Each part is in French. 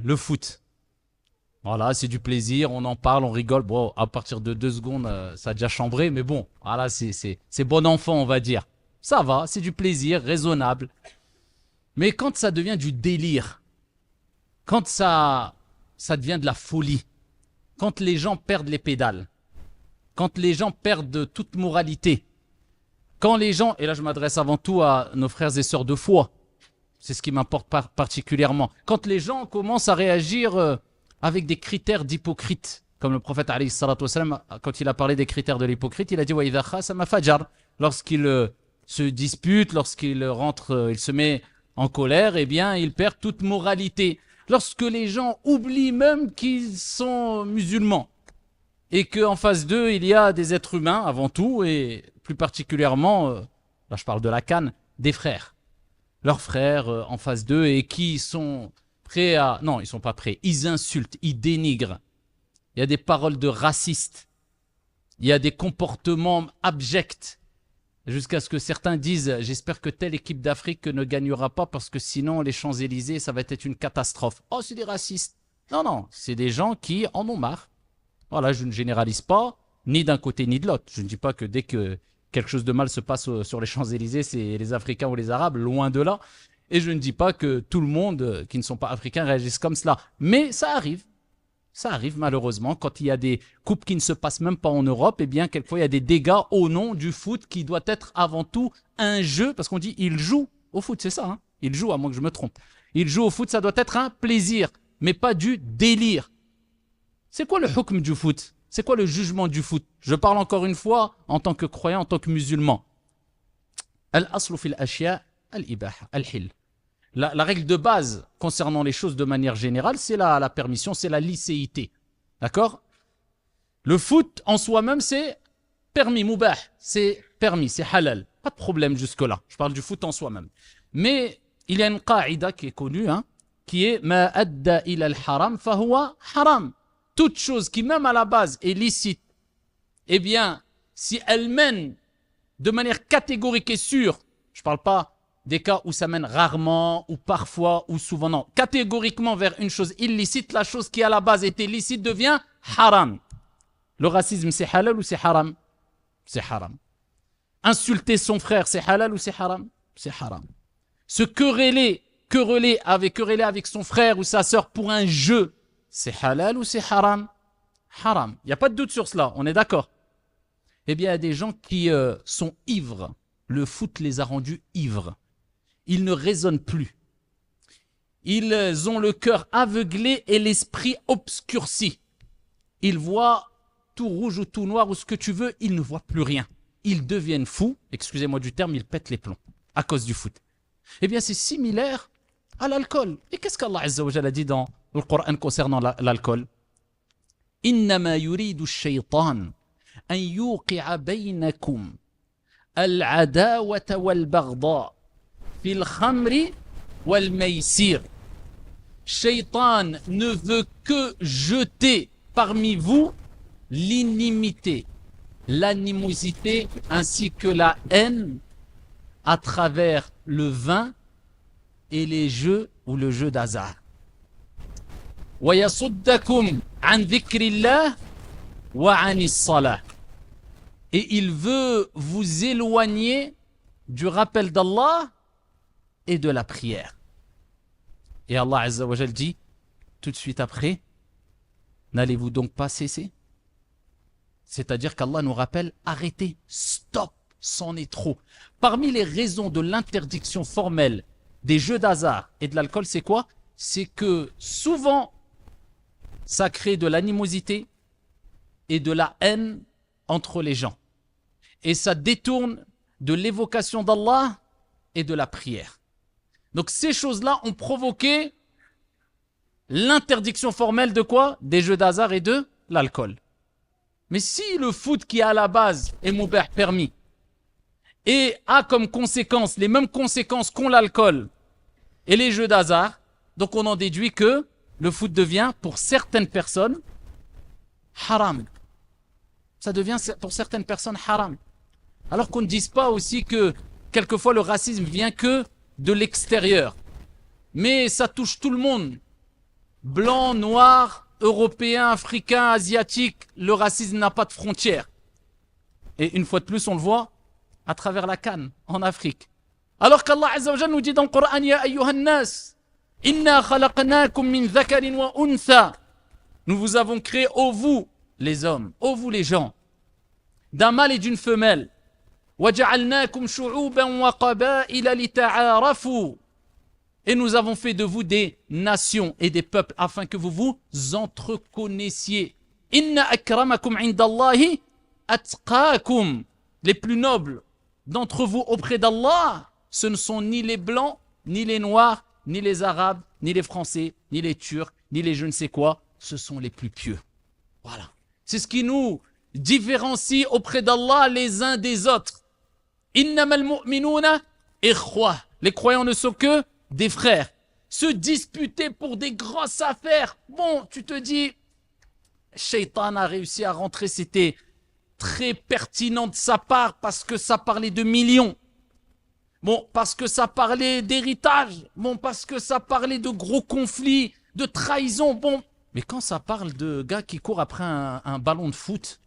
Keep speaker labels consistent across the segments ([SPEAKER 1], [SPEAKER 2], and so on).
[SPEAKER 1] le foot. Voilà, c'est du plaisir, on en parle, on rigole. Bon, à partir de 2 secondes, ça a déjà chambré, mais bon, voilà, c'est bon enfant, on va dire. Ça va, c'est du plaisir, raisonnable. Mais quand ça devient du délire, quand ça devient de la folie, quand les gens perdent les pédales, quand les gens perdent toute moralité, quand les gens, et là je m'adresse avant tout à nos frères et sœurs de foi, c'est ce qui m'importe particulièrement, quand les gens commencent à réagir avec des critères d'hypocrite, comme le prophète alayhi salatu wassalam, quand il a parlé des critères de l'hypocrite, il a dit wa idha khasama fajar, lorsqu'il se dispute, lorsqu'il rentre, il se met en colère, eh bien il perd toute moralité. Lorsque les gens oublient même qu'ils sont musulmans et qu'en face d'eux il y a des êtres humains avant tout, et plus particulièrement, là je parle de la canne, des frères, leurs frères en face d'eux, et qui sont prêts à... Non, ils sont pas prêts, ils insultent, ils dénigrent. Il y a des paroles de racistes, il y a des comportements abjects, jusqu'à ce que certains disent « J'espère que telle équipe d'Afrique ne gagnera pas parce que sinon les Champs-Élysées, ça va être une catastrophe. » Oh, c'est des racistes. Non, non, c'est des gens qui en ont marre. Voilà, je ne généralise pas, ni d'un côté ni de l'autre. Je ne dis pas que dès que quelque chose de mal se passe sur les Champs-Élysées, c'est les Africains ou les Arabes, loin de là. Et je ne dis pas que tout le monde qui ne sont pas africains réagissent comme cela. Mais ça arrive. Ça arrive malheureusement quand il y a des coupes qui ne se passent même pas en Europe, eh bien quelquefois il y a des dégâts au nom du foot qui doit être avant tout un jeu, parce qu'on dit il joue au foot, c'est ça, hein, il joue, à moins que je me trompe. Il joue au foot, ça doit être un plaisir, mais pas du délire. C'est quoi le hukm du foot? C'est quoi le jugement du foot? Je parle encore une fois en tant que croyant, en tant que musulman. Al-aslu fil ashya al-ibaha, al-hil. La règle de base concernant les choses de manière générale, c'est la permission, c'est la licéité. D'accord? Le foot en soi-même, c'est permis, mubah, c'est permis, c'est halal. Pas de problème jusque-là. Je parle du foot en soi-même. Mais il y a une qa'ida qui est connue, hein, qui est ma adda ila al-haram fahuwa haram. Toute chose qui, même à la base, est licite, eh bien, si elle mène de manière catégorique et sûre, je ne parle pas des cas où ça mène rarement, ou parfois, ou souvent, non. Catégoriquement vers une chose illicite, la chose qui à la base était licite devient haram. Le racisme, c'est halal ou c'est haram? C'est haram. Insulter son frère, c'est halal ou c'est haram? C'est haram. Se quereller avec son frère ou sa sœur pour un jeu, c'est halal ou c'est haram? Haram. Il n'y a pas de doute sur cela, on est d'accord? Eh bien, il y a des gens qui sont ivres. Le foot les a rendus ivres. Ils ne raisonnent plus. Ils ont le cœur aveuglé et l'esprit obscurci. Ils voient tout rouge ou tout noir ou ce que tu veux, ils ne voient plus rien. Ils deviennent fous, excusez-moi du terme, ils pètent les plombs à cause du foot. Eh bien, c'est similaire à l'alcool. Et qu'est-ce qu'Allah Azza wa Jalla dit dans le Coran concernant l'alcool? Innama yuridu ash-shaytan an yuqi'a baynakum al-adawata wal-baghdha fil khamri wal-maysir. Shaytan ne veut que jeter parmi vous l'inimité, l'animosité ainsi que la haine à travers le vin et les jeux ou le jeu d'hasard. وَيَصُدَّكُمْ عَنْ ذِكْرِ اللَّهِ وَعَنِ الصَّلَاةِ. Et il veut vous éloigner du rappel d'Allah et de la prière. Et Allah Azza wa Jal dit tout de suite après, n'allez-vous donc pas cesser? C'est-à-dire qu'Allah nous rappelle, arrêtez, stop, c'en est trop. Parmi les raisons de l'interdiction formelle des jeux d'hasard et de l'alcool, c'est quoi? C'est que souvent, ça crée de l'animosité et de la haine entre les gens. Et ça détourne de l'évocation d'Allah et de la prière. Donc ces choses-là ont provoqué l'interdiction formelle de quoi? Des jeux d'hasard et de l'alcool. Mais si le foot qui à la base est mubah, permis, et a comme conséquence les mêmes conséquences qu'ont l'alcool et les jeux d'hasard, donc on en déduit que le foot devient pour certaines personnes haram. Ça devient pour certaines personnes haram. Alors qu'on ne dise pas aussi que quelquefois le racisme vient que de l'extérieur. Mais ça touche tout le monde blanc, noir, européen, africain, asiatique, le racisme n'a pas de frontières. Et une fois de plus, on le voit à travers la canne, en Afrique. Alors qu'Allah Azza wa Jalla nous dit dans le Coran, Ya ayyuhan nas, inna khalaqnakum min dhakarin wa untha. Nous vous avons créé, ô vous, les hommes, ô vous les gens, d'un mâle et d'une femelle. وَجَعَلْنَاكُمْ شُعُوبًا وَقَبَائِلَ لِتَعَارَفُوا. Et nous avons fait de vous des nations et des peuples afin que vous vous entreconnaissiez. Inna akramakum indallahi atqakum. Les plus nobles d'entre vous auprès d'Allah, ce ne sont ni les blancs, ni les noirs, ni les arabes, ni les français, ni les turcs, ni les je ne sais quoi. Ce sont les plus pieux. Voilà. C'est ce qui nous différencie auprès d'Allah les uns des autres. Innamal mu'minuna ikhwa. Les croyants ne sont que des frères. Se disputer pour des grosses affaires. Bon, tu te dis, Shaitan a réussi à rentrer, c'était très pertinent de sa part parce que ça parlait de millions. Bon, parce que ça parlait d'héritage. Bon, parce que ça parlait de gros conflits, de trahison. Bon, mais quand ça parle de gars qui courent après un ballon de foot,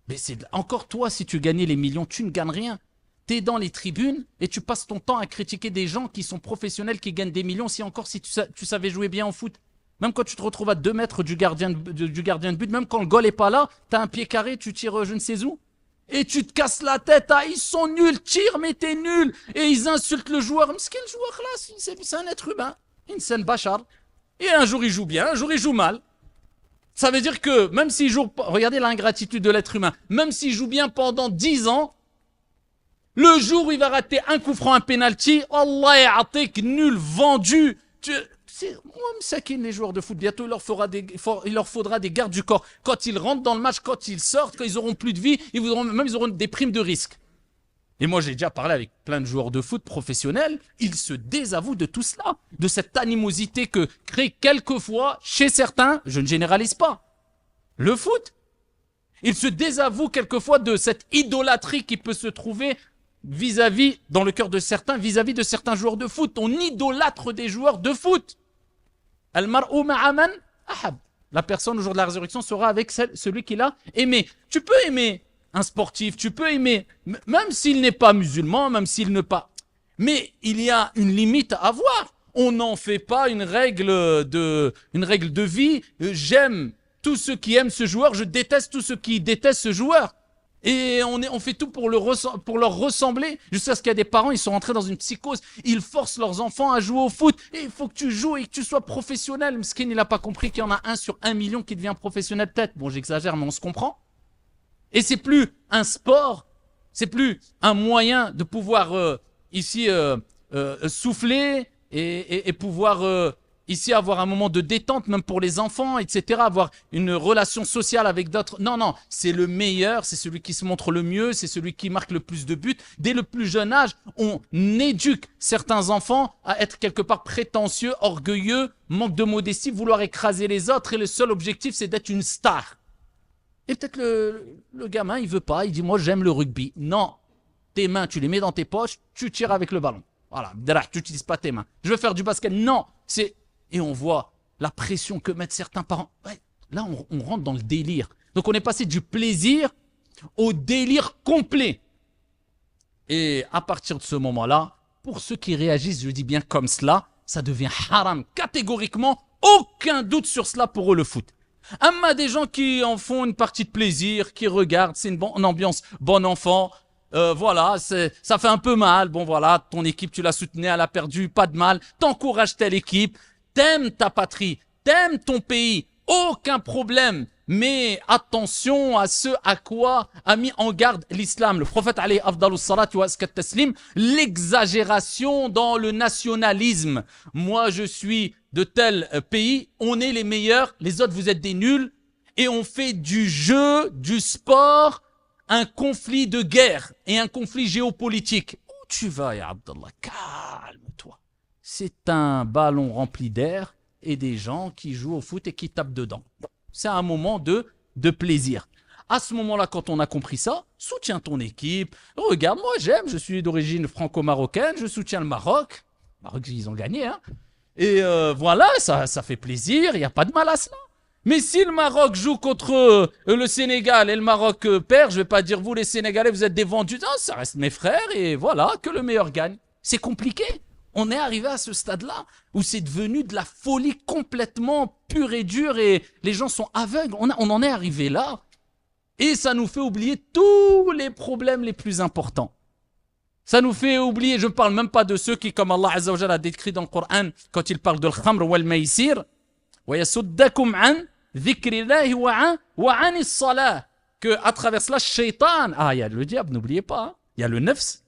[SPEAKER 1] mais c'est encore toi, si tu gagnais les millions, tu ne gagnes rien. T'es dans les tribunes et tu passes ton temps à critiquer des gens qui sont professionnels, qui gagnent des millions, si tu savais jouer bien au foot. Même quand tu te retrouves à 2 mètres du gardien de but, même quand le goal est pas là, t'as un pied carré, tu tires je ne sais où. Et tu te casses la tête, ah, ils sont nuls, tire, mais t'es nul. Et ils insultent le joueur. Mais ce qu'est le joueur là, c'est un être humain. Insan Bachar. Et un jour il joue bien, un jour il joue mal. Ça veut dire que même s'il joue, regardez l'ingratitude de l'être humain, même s'il joue bien pendant 10 ans, le jour où il va rater un coup franc, un penalty, Allah ya'atik, nul, vendu. Les joueurs de foot, bientôt il leur faudra des gardes du corps. Quand ils rentrent dans le match, quand ils sortent, quand ils auront plus de vie, ils auront des primes de risque. Et moi j'ai déjà parlé avec plein de joueurs de foot professionnels, ils se désavouent de tout cela, de cette animosité que crée quelquefois chez certains, je ne généralise pas, le foot. Ils se désavouent quelquefois de cette idolâtrie qui peut se trouver vis-à-vis, dans le cœur de certains, vis-à-vis de certains joueurs de foot. On idolâtre des joueurs de foot. Al-mar'u ma'aman ahab. La personne au jour de la résurrection sera avec celui qu'il a aimé. Tu peux aimer un sportif, tu peux aimer, même s'il n'est pas musulman, même s'il ne pas. Mais il y a une limite à avoir. On n'en fait pas une règle de vie. J'aime tous ceux qui aiment ce joueur, je déteste tous ceux qui détestent ce joueur. Et on fait tout pour leur ressembler, jusqu'à ce qu'il y a des parents, ils sont rentrés dans une psychose, ils forcent leurs enfants à jouer au foot, et il faut que tu joues et que tu sois professionnel. Mskin, il n'a pas compris qu'il y en a 1 sur 1 million qui devient professionnel peut-être. Bon, j'exagère, mais on se comprend. Et c'est plus un sport, c'est plus un moyen de pouvoir souffler et pouvoir ici avoir un moment de détente, même pour les enfants, etc. Avoir une relation sociale avec d'autres. Non, non, c'est le meilleur, c'est celui qui se montre le mieux, c'est celui qui marque le plus de buts. Dès le plus jeune âge, on éduque certains enfants à être quelque part prétentieux, orgueilleux, manque de modestie, vouloir écraser les autres, et le seul objectif, c'est d'être une star. Et peut-être le gamin, il veut pas, il dit, moi j'aime le rugby. Non, tes mains, tu les mets dans tes poches, tu tires avec le ballon. Voilà, tu n'utilises pas tes mains. Je veux faire du basket. Non, c'est... Et on voit la pression que mettent certains parents. Ouais, là, on rentre dans le délire. Donc, on est passé du plaisir au délire complet. Et à partir de ce moment-là, pour ceux qui réagissent, je dis bien comme cela, ça devient haram. Catégoriquement, aucun doute sur cela pour eux, le foot. Amma des gens qui en font une partie de plaisir, qui regardent, c'est une ambiance bon enfant. Voilà, ça fait un peu mal. Bon, voilà, ton équipe, tu l'as soutenue, elle a perdu, pas de mal. T'encourages telle équipe. T'aimes ta patrie, t'aimes ton pays, aucun problème. Mais attention à ce à quoi a mis en garde l'islam. Le prophète alayhi afdalus salatu wa azkat taslim, l'exagération dans le nationalisme. Moi, je suis de tel pays, on est les meilleurs, les autres, vous êtes des nuls. Et on fait du jeu, du sport, un conflit de guerre et un conflit géopolitique. Où tu vas, ya Abdallah? Calme-toi. C'est un ballon rempli d'air et des gens qui jouent au foot et qui tapent dedans. C'est un moment de plaisir. À ce moment-là, quand on a compris ça, soutiens ton équipe. Regarde, moi j'aime, je suis d'origine franco-marocaine, je soutiens le Maroc. Le Maroc, ils ont gagné, hein. Et voilà, ça fait plaisir, il n'y a pas de mal à cela. Mais si le Maroc joue contre le Sénégal et le Maroc perd, je ne vais pas dire vous les Sénégalais, vous êtes des vendus. Non, ça reste mes frères et voilà, que le meilleur gagne. C'est compliqué. On est arrivé à ce stade-là où c'est devenu de la folie complètement pure et dure et les gens sont aveugles. On en est arrivé là et ça nous fait oublier tous les problèmes les plus importants. Ça nous fait oublier, je ne parle même pas de ceux qui, comme Allah Azza wa Jalla a décrit dans le Coran, quand il parle de l'khamr wal maïsir, وَيَسُدَّكُمْ عَنْ ذِكْرِ اللَّهِ وَعَنِ الصَّلَاةِ, que à travers cela, shaitan, il y a le diable, n'oubliez pas, hein, il y a le nefs,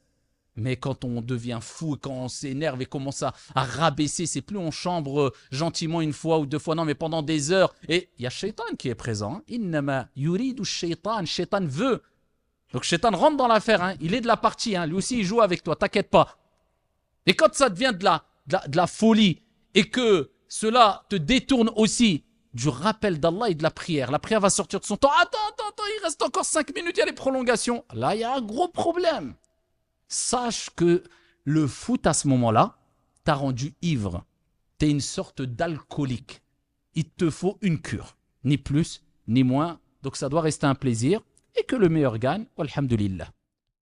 [SPEAKER 1] mais quand on devient fou, quand on s'énerve et commence à rabaisser, c'est plus on chambre gentiment une fois ou deux fois, non, mais pendant des heures, et il y a shaitan qui est présent, hein. إِنَّمَا يُرِيدُ الشَّيْطَانِ, shaitan veut. Donc shaitan rentre dans l'affaire, hein. Il est de la partie, hein. Lui aussi il joue avec toi, t'inquiète pas. Et quand ça devient de la folie et que cela te détourne aussi du rappel d'Allah et de la prière va sortir de son temps. Attends, il reste encore 5 minutes, il y a les prolongations. Là, il y a un gros problème. Sache que le foot à ce moment-là t'a rendu ivre. T'es une sorte d'alcoolique. Il te faut une cure, ni plus, ni moins. Donc ça doit rester un plaisir et que le meilleur gagne. Walhamdulillah.